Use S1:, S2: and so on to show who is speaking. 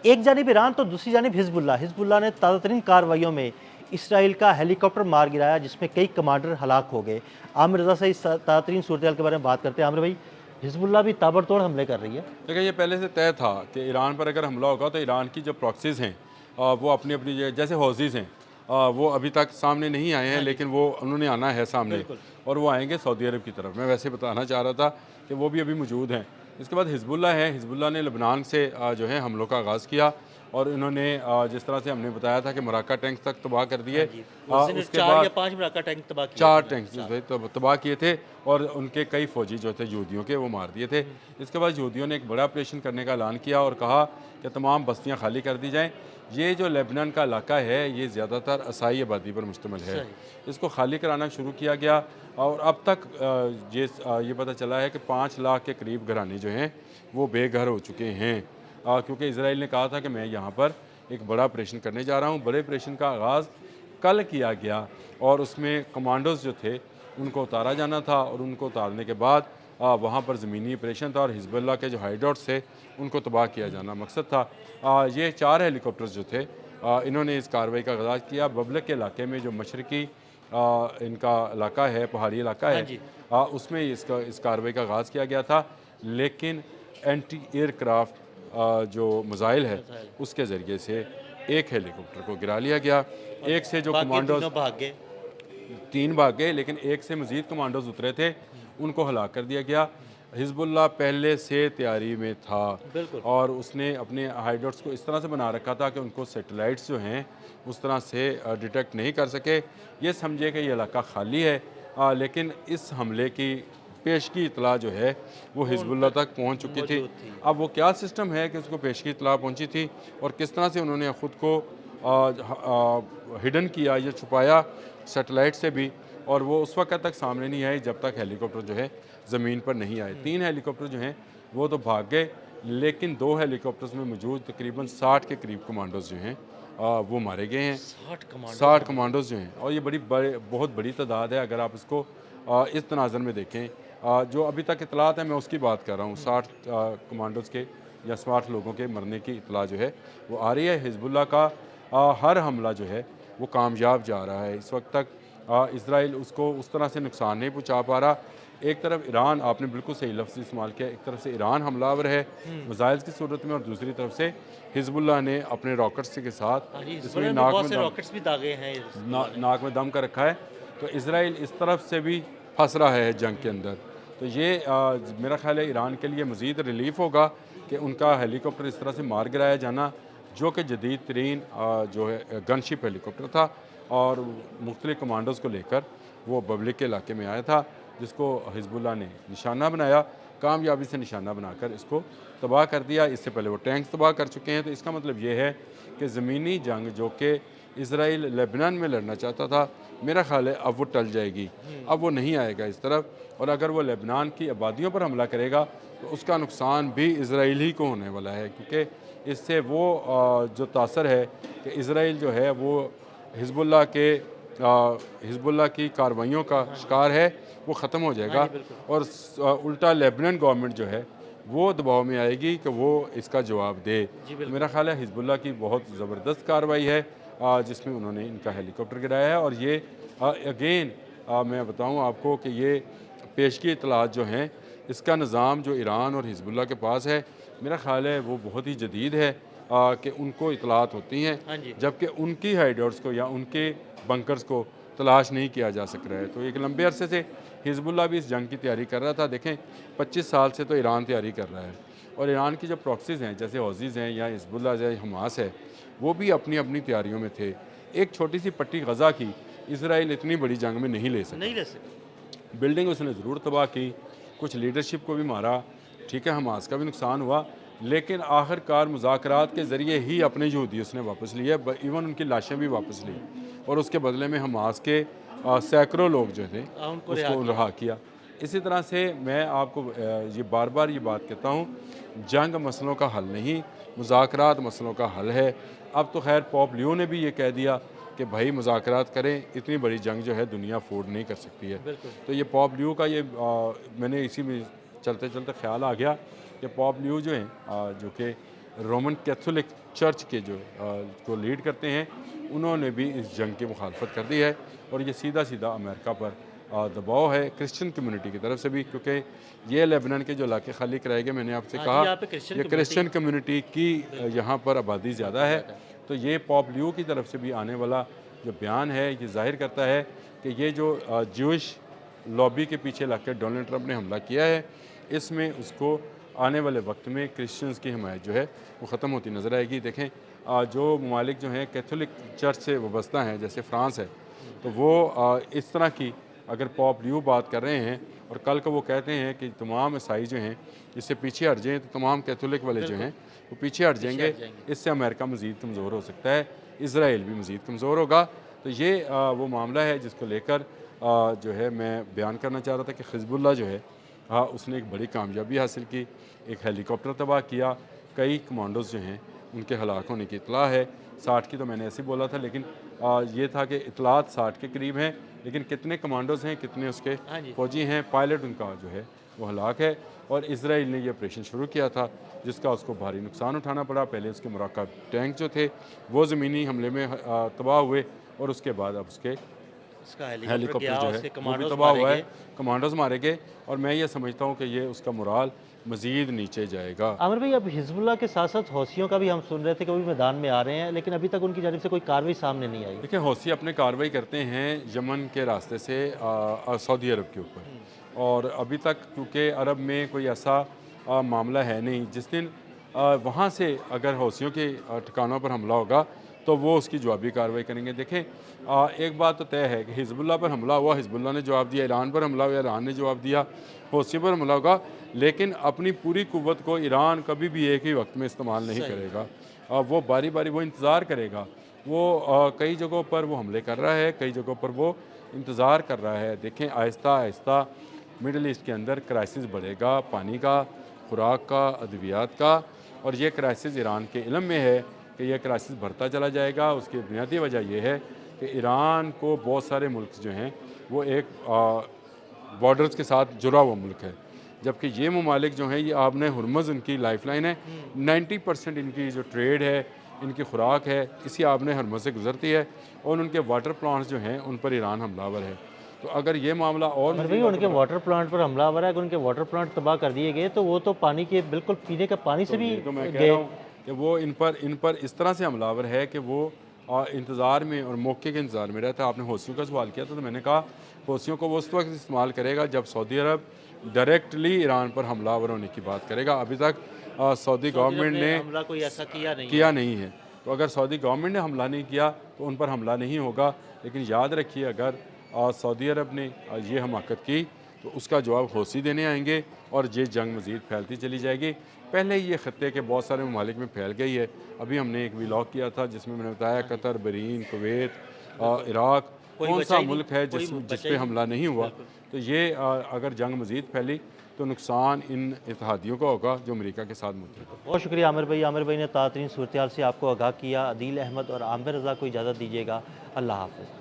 S1: एक जानिब ईरान तो दूसरी जानिब हिजबुल्लाह। हिजबुल्लाह ने ताज़ा तरीन कार्रवाइयों में इसराइल का हेलीकॉप्टर मार गिराया, जिसमें कई कमांडर हलाक हो गए। आमिर रज़ा से इस ताज़ा तरीन सूरत के बारे में बात करते हैं। आमिर भाई, हिजबुल्लाह भी ताबड़तोड़ हमले कर रही है।
S2: देखिए, ये पहले से तय था कि ईरान पर अगर हमला होगा तो ईरान की जो प्रॉक्सीज़ हैं वो अपनी अपनी जैसे हौज़ीज़ हैं वो अभी तक सामने नहीं आए हैं,
S1: हाँ जी,
S2: लेकिन वो उन्होंने आना है सामने
S1: बिल्कुल।
S2: और वो आएंगे सऊदी अरब की तरफ। मैं वैसे बताना चाह रहा था कि वो भी अभी मौजूद हैं। इसके बाद हिजबुल्लाह है। हिजबुल्लाह ने लेबनान से जो है हमलों का आगाज़ किया और इन्होंने जिस तरह से हमने बताया था कि मराका टैंक तक तबाह कर
S1: हाँ
S2: दिए।
S1: जी, उस दिन
S2: उसके
S1: 4 या
S2: बाद
S1: 5 अमेरिका टैंक तबाह किए थे
S2: 4
S1: इन्होंने,
S2: टैंक्स जो
S1: 4।
S2: थे तबाह किए थे और उनके कई फ़ौजी जो थे यहूदियों के वो मार दिए थे।
S1: हुँ,
S2: इसके बाद यहूदियों ने एक बड़ा ऑपरेशन करने का ऐलान किया और कहा कि तमाम बस्तियां खाली कर दी जाएं। ये जो लेबनान का इलाका है ये ज़्यादातर असाई आबादी पर मुश्तमिल है।
S1: सही।
S2: इसको खाली कराना शुरू किया गया और अब तक ये पता चला है कि 5 लाख के करीब घराने जो हैं वो बेघर हो चुके हैं, क्योंकि इसराइल ने कहा था कि मैं यहाँ पर एक बड़ा ऑपरेशन करने जा रहा हूँ। बड़े ऑपरेशन का आगाज़ कल किया गया और उसमें कमांडोज़ जो थे उनको उतारा जाना था और उनको उतारने के बाद वहाँ पर ज़मीनी ऑपरेशन था और हिजबुल्लाह के जो हाइडआउट्स थे उनको तबाह किया जाना मकसद था। ये 4 हेलीकॉप्टर्स जो थे इन्होंने इस कार्रवाई का आगाज़ किया। बबलक के इलाके में जो मशरकी इनका इलाका है, पहाड़ी इलाका
S1: हाँ
S2: है,
S1: जी,
S2: उसमें इस कार्रवाई का आगाज़ किया गया था। लेकिन एंटी एयरक्राफ्ट जो मिज़ाइल है
S1: मिसाइल
S2: उसके ज़रिए से एक हेलीकॉप्टर को गिरा लिया गया।
S1: और
S2: एक से जो
S1: बाकी
S2: कमांडोज़
S1: तीनों भाग गए।
S2: 3 भाग गए, लेकिन एक से मज़ीद कमांडोज़ उतरे थे,
S1: हुँ,
S2: उनको हलाक कर दिया गया।
S1: हुँ,
S2: हिज़्बुल्लाह पहले से तैयारी में था
S1: बिल्कुल।
S2: और उसने अपने हाइडआउट्स को इस तरह से बना रखा था कि उनको सैटेलाइट्स जो हैं उस तरह से डिटेक्ट नहीं कर सके। ये समझे कि ये इलाका खाली है, लेकिन इस हमले की पेशगी इतला जो है वो
S1: वो उन
S2: हिज़्बुल्लाह
S1: तक
S2: तक पहुँच चुकी थी।
S1: मौजूद थी।
S2: अब वो क्या सिस्टम है कि उसको पेशगी इतला पहुँची थी और किस तरह से उन्होंने ख़ुद को हिडन किया या छुपाया सैटेलाइट से भी, और वो उस वक्त तक सामने नहीं आई जब तक हेलीकॉप्टर जो है ज़मीन पर नहीं आए।
S1: हुँ,
S2: 3 हेलीकॉप्टर जो हैं वो तो भाग गए, लेकिन 2 हेलीकॉप्टर्स में मौजूद तकरीबन 60 के करीब कमांडोज़ जो हैं वो मारे गए हैं।
S1: 60 कमांडोज़
S2: 60
S1: मारे गए।
S2: कमांडोज़ जो हैं और ये बहुत बड़ी तादाद है अगर आप इसको इस तनाज़र में देखें। जो अभी तक इतलात है मैं उसकी बात कर रहा हूँ,
S1: हुँ,
S2: 60 कमांडोज़ के या 60 लोगों के मरने की इतला जो है वो आ रही है। हिज़्बुल्लाह का हर हमला जो है वो कामयाब जा रहा है। इस वक्त तक इसराइल उसको उस तरह से नुकसान नहीं पहुँचा पा रहा। एक तरफ ईरान, आपने बिल्कुल सही लफ्ज़ इस्तेमाल किया, एक तरफ से ईरान हमलावर है
S1: हुँ।
S2: मिसाइल्स की सूरत में और दूसरी तरफ से हिज़्बुल्लाह ने अपने रॉकेट्स के
S1: हाँ जी,
S2: साथ इसमें
S1: हिज़्बुल्लाह ने
S2: नाक
S1: बहुत
S2: में
S1: से
S2: दम
S1: रॉकेट्स भी दागे हैं हिज़्बुल्लाह ने।
S2: नाक में दम कर रखा है। तो इसराइल इस तरफ से भी फंस रहा है जंग के
S1: हुँ,
S2: अंदर। तो ये मेरा ख़्याल है ईरान के लिए मज़ीद रिलीफ़ होगा कि उनका हेलीकॉप्टर इस तरह से मार गिराया जाना, जो कि जदीद तरीन जो है गनशिप हेलीकॉप्टर था और मुख्तलिफ़ कमांडोज़ को लेकर वो बबलिक के इलाके में आया था, जिसको हिज़्बुल्लाह ने निशाना बनाया, कामयाबी से निशाना बनाकर इसको तबाह कर दिया। इससे पहले वो टैंक्स तबाह कर चुके हैं। तो इसका मतलब ये है कि ज़मीनी जंग जो कि इसराइल लेबनान में लड़ना चाहता था, मेरा ख़्याल है अब वो टल जाएगी।
S1: हुँ,
S2: अब वो नहीं आएगा इस तरफ, और अगर वो लेबनान की आबादियों पर हमला करेगा तो उसका नुकसान भी इसराइल ही को होने वाला है, क्योंकि इससे वो जो तासर है कि इसराइल जो है वो हिज़्बुल्लाह की कार्रवाइयों का
S1: हाँ जी।
S2: शिकार है, वो ख़त्म हो
S1: हाँ
S2: जाएगा
S1: जी, बिल्कुल।
S2: और उल्टा लेबनान गवर्नमेंट जो है वो दबाव में आएगी कि वो इसका जवाब दे।
S1: जी,
S2: तो मेरा
S1: बिल्कुल।
S2: ख़्याल है हिज़्बुल्लाह की बहुत ज़बरदस्त कार्रवाई है जिसमें उन्होंने इनका हेलीकॉप्टर गिराया है। और ये अगेन मैं बताऊँ आपको कि ये पेशगी इतलात जो हैं इसका निज़ाम जो ईरान और हिज़्बुल्लाह के पास है, मेरा ख़्याल है वो बहुत ही जदीद है कि उनको इतलात होती हैं,
S1: हाँ जी।
S2: जबकि उनकी हाइडआउट्स को या उनके बंकर्स को तलाश नहीं किया जा सक रहा है। तो एक लंबे अरसे से हिज़्बुल्लाह भी इस जंग की तैयारी कर रहा था। देखें 25 साल से तो ईरान तैयारी कर रहा है और ईरान की जो प्रॉक्सीज़ हैं जैसे हौज़ीज़ हैं या हिज़्बुल्लाह है, हमास है, वो भी अपनी अपनी तैयारियों में थे। एक छोटी सी पट्टी गज़ा की इसराइल इतनी बड़ी जंग में नहीं ले
S1: नहीं
S2: सका।
S1: ले सके।
S2: बिल्डिंग उसने ज़रूर तबाह की, कुछ लीडरशिप को भी मारा, ठीक है, हमास का भी नुकसान हुआ, लेकिन आखिरकार मुज़ाकरात के ज़रिए ही अपने यहूदी उसने वापस लिए, इवन उनकी लाशें भी वापस ली और उसके बदले में हमास के सैकड़ों लोग जो थे
S1: उनको रिहा
S2: उसको
S1: किया।
S2: रिहा किया। इसी तरह से मैं आपको ये बार बार ये बात कहता हूँ, जंग मसलों का हल नहीं, मुज़ाकरात मसलों का हल है। अब तो खैर पोप लियो ने भी ये कह दिया कि भाई मुज़ाकरात करें, इतनी बड़ी जंग जो है दुनिया अफोर्ड नहीं कर सकती है।
S1: बिल्कुल।
S2: तो ये पॉप लियो का ये मैंने इसी में चलते चलते ख्याल आ गया कि पॉप लियो जो हैं जो कि रोमन कैथोलिक चर्च के जो को लीड करते हैं, उन्होंने भी इस जंग की मुखालफत कर दी है। और ये सीधा सीधा अमेरिका पर दबाव है क्रिश्चियन कम्युनिटी की तरफ से भी, क्योंकि ये लेबनान के जो इलाके खाली कराए गए, मैंने आपसे
S1: हाँ जी,
S2: कहा
S1: यहाँ पे क्रिश्चियन
S2: ये
S1: कम्युनिटी
S2: क्रिश्चियन कम्युनिटी की यहाँ पर आबादी ज़्यादा है। तो ये पॉप लियो की तरफ से भी आने वाला जो बयान है, ये जाहिर करता है कि ये जो ज्यूइश लॉबी के पीछे लग कर डोनाल्ड ट्रंप ने हमला किया है, इसमें उसको आने वाले वक्त में क्रिश्चियंस की हमायत जो है वो ख़त्म होती नज़र आएगी। देखें जो ममालिक जो हैं कैथोलिक चर्च से वाबस्ता हैं, जैसे फ्रांस है, तो वो इस तरह की अगर पॉप लियो बात कर रहे हैं और कल को वो कहते हैं कि तमाम ईसाई जो हैं इससे पीछे हट जाएँ, तो तमाम कैथोलिक वाले जो हैं वो पीछे हट जाएंगे। इससे अमेरिका मज़ीद कमज़ोर हो सकता है, इसराइल भी मज़ीद कमज़ोर होगा। तो ये वो मामला है जिसको लेकर जो है मैं बयान करना चाह रहा था कि हिज़्बुल्लाह जो है, हाँ, उसने एक बड़ी कामयाबी हासिल की, एक हेलीकॉप्टर तबाह किया, कई कमांडोज़ जो हैं उनके हलाक होने की इतला है। 60 की तो मैंने ऐसे ही बोला था, लेकिन ये था कि इतलात 60 के करीब हैं, लेकिन कितने कमांडोज़ हैं, कितने उसके फौजी हैं, पायलट उनका जो है वो हलाक है। और इसराइल ने ये ऑपरेशन शुरू किया था जिसका उसको भारी नुकसान उठाना पड़ा। पहले उसके मुराकब टैंक जो थे वो ज़मीनी हमले में तबाह हुए, और उसके बाद अब उसके
S1: इसका
S2: हेलीकॉप्टर
S1: गया,
S2: जो
S1: उसके
S2: है वो भी
S1: कमांडोज
S2: तबाह
S1: मारे
S2: हुआ है,
S1: गए।
S2: कमांडोज मारे गए। और मैं ये समझता हूँ कि ये उसका मुराल मज़ीद नीचे जाएगा।
S1: आमिर भाई, अब हिजबुल्लाह के साथ साथ हौसियों का भी हम सुन रहे थे कि वो भी मैदान में आ रहे हैं, लेकिन अभी तक उनकी जानिब से कोई कार्रवाई सामने नहीं आई।
S2: देखिए, हौसी अपने कार्रवाई करते हैं यमन के रास्ते से सऊदी अरब के ऊपर, और अभी तक क्योंकि अरब में कोई ऐसा मामला है नहीं, जिस दिन वहाँ से अगर हौसियों के ठिकानों पर हमला होगा तो वो उसकी जवाबी कार्रवाई करेंगे। देखें, एक बात तो तय है कि हिजबुल्लाह पर हमला हुआ, हिजबुल्लाह ने जवाब दिया, ईरान पर हमला हुआ, ईरान ने जवाब दिया, हौसियों पर हमला होगा, लेकिन अपनी पूरी कुव्वत को ईरान कभी भी एक ही वक्त में इस्तेमाल नहीं करेगा। वो बारी बारी वो इंतज़ार करेगा। वो कई जगहों पर वो हमले कर रहा है, कई जगहों पर वो इंतज़ार कर रहा है। देखें, आहिस्ता आहिस्ता मिडल ईस्ट के अंदर क्राइसिस बढ़ेगा, पानी का, खुराक का, अद्वियात का। और ये क्राइसिस ईरान के इल्म में है कि यह क्राइसिस बढ़ता चला जाएगा। उसकी बुनियादी वजह यह है कि ईरान को बहुत सारे मुल्क जो हैं वो एक बॉर्डर्स के साथ जुड़ा हुआ मुल्क है, जबकि ये ममालिक जो हैं ये आपने हुरमुज़ इनकी लाइफलाइन है। 90% इनकी जो ट्रेड है, इनकी खुराक है, इसी आपने हुरमुज़ से गुजरती है, और उनके वाटर प्लांट्स जो हैं उन पर ईरान हमलावर है। तो अगर ये मामला और
S1: आमिर भाई, उनके वाटर प्लांट पर हमलावर है, अगर उनके वाटर प्लांट तबाह कर दिए गए तो वो तो पानी के बिल्कुल पीने का पानी से भी
S2: तो मैं कह
S1: गए।
S2: रहा हूँ कि वो इन पर इस तरह से हमलावर है कि वो इंतज़ार में और मौके के इंतज़ार में रहता है। आपने हौसियों का सवाल किया था, तो मैंने कहा हौसियों को वो उस वक्त इस्तेमाल करेगा जब सऊदी अरब डायरेक्टली ईरान पर हमलावर होने की बात करेगा। अभी तक सऊदी गवर्नमेंट ने
S1: हमला कोई ऐसा
S2: किया नहीं है। तो अगर सऊदी गवर्नमेंट ने हमला नहीं किया तो उन पर हमला नहीं होगा। लेकिन याद रखिए, अगर सऊदी अरब ने ये हमाकत की तो उसका जवाब हौसी देने आएंगे, और ये जंग मज़ीद फैलती चली जाएगी। पहले ही ये ख़त्े के बहुत सारे ममालिक में फैल गई है। अभी हमने एक व्लॉग किया था जिसमें मैंने बताया कतर, बहरीन, कुवैत, इराक़, कौन सा मुल्क है जिस पे हमला नहीं हुआ। तो ये अगर जंग मज़ीद फैली तो नुकसान इन इत्तेहादियों का होगा जो अमेरिका के साथ मुतहद है।
S1: बहुत शुक्रिया आमिर भाई। आमिर भाई ने ताज़ा तरीन सूरत हाल से आपको आगाह किया। अदील अहमद और आमिर रज़ा को इजाज़त दीजिएगा। अल्लाह हाफ़िज़।